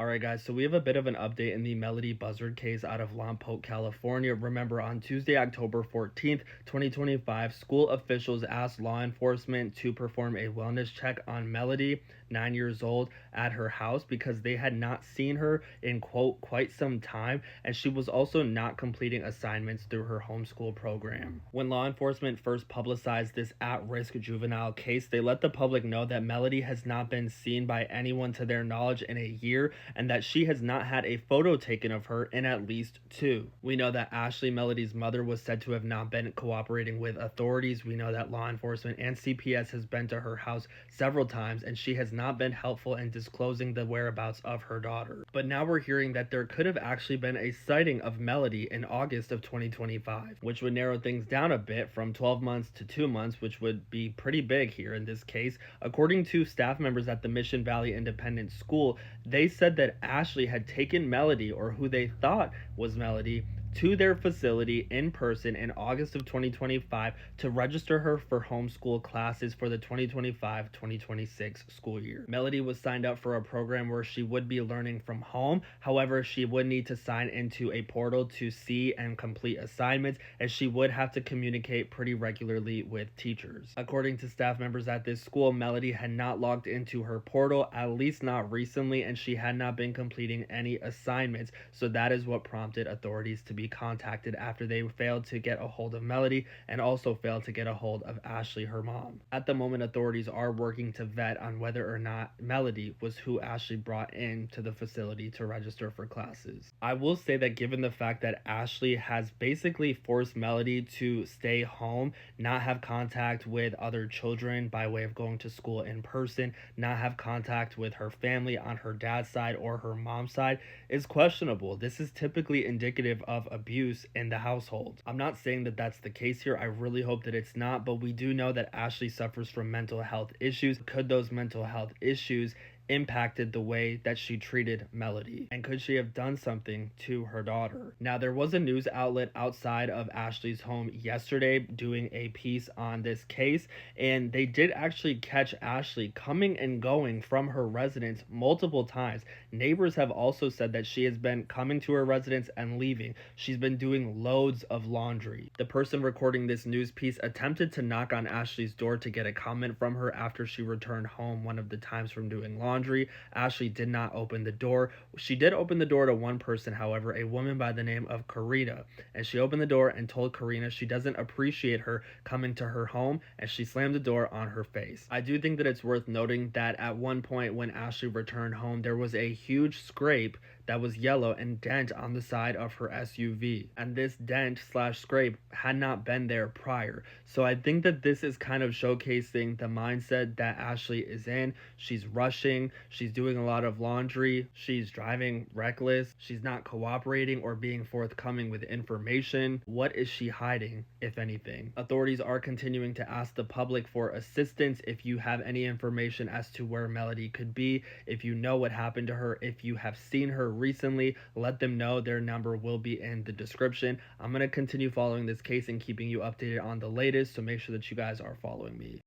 Alright guys, so we have a bit of an update in the Melodee Buzzard case out of Lompoc, California. Remember, on Tuesday, October 14th, 2025, school officials asked law enforcement to perform a wellness check on Melodee, 9 years old, at her house because they had not seen her in, quote, quite some time, and she was also not completing assignments through her homeschool program. When law enforcement first publicized this at-risk juvenile case, they let the public know that Melodee has not been seen by anyone to their knowledge in a year, and that she has not had a photo taken of her in at least 2. We know that Ashley, Melodee's mother, was said to have not been cooperating with authorities. We know that law enforcement and CPS has been to her house several times, and she has not been helpful in disclosing the whereabouts of her daughter. But now we're hearing that there could have actually been a sighting of Melodee in August of 2025, which would narrow things down a bit from 12 months to 2 months, which would be pretty big here in this case. According to staff members at the Mission Valley Independent School, they said that Ashley had taken Melodee, or who they thought was Melodee, to their facility in person in August of 2025 to register her for homeschool classes for the 2025-2026 school year. Melodee was signed up for a program where she would be learning from home. However, she would need to sign into a portal to see and complete assignments, and she would have to communicate pretty regularly with teachers. According to staff members at this school, Melodee had not logged into her portal, at least not recently, and she had not been completing any assignments, so that is what prompted authorities to be contacted after they failed to get a hold of Melodee and also failed to get a hold of Ashley, her mom. At the moment, authorities are working to vet on whether or not Melodee was who Ashley brought in to the facility to register for classes. I will say that given the fact that Ashley has basically forced Melodee to stay home, not have contact with other children by way of going to school in person, not have contact with her family on her dad's side or her mom's side, is questionable. This is typically indicative of abuse in the household. I'm not saying that that's the case here. I really hope that it's not, but we do know that Ashley suffers from mental health issues. Could those mental health issues impacted the way that she treated Melodee? And could she have done something to her daughter? Now, there was a news outlet outside of Ashley's home yesterday doing a piece on this case, and they did actually catch Ashley coming and going from her residence multiple times. Neighbors have also said that she has been coming to her residence and leaving. She's been doing loads of laundry. The person recording this news piece attempted to knock on Ashley's door to get a comment from her after she returned home one of the times from doing laundry. Ashley did not open the door. She did open the door to one person, however, a woman by the name of Karina, and she opened the door and told Karina she doesn't appreciate her coming to her home, and she slammed the door on her face. I do think that it's worth noting that at one point when Ashley returned home, there was a huge scrape that was yellow and dent on the side of her SUV, and this dent slash scrape had not been there prior. So I think that this is kind of showcasing the mindset that Ashley is in. She's rushing, she's doing a lot of laundry, she's driving reckless, she's not cooperating or being forthcoming with information. What is she hiding, if anything? Authorities are continuing to ask the public for assistance. If you have any information as to where Melodee could be, if you know what happened to her, if you have seen her recently, let them know. Their number will be in the description. I'm going to continue following this case and keeping you updated on the latest, so make sure that you guys are following me.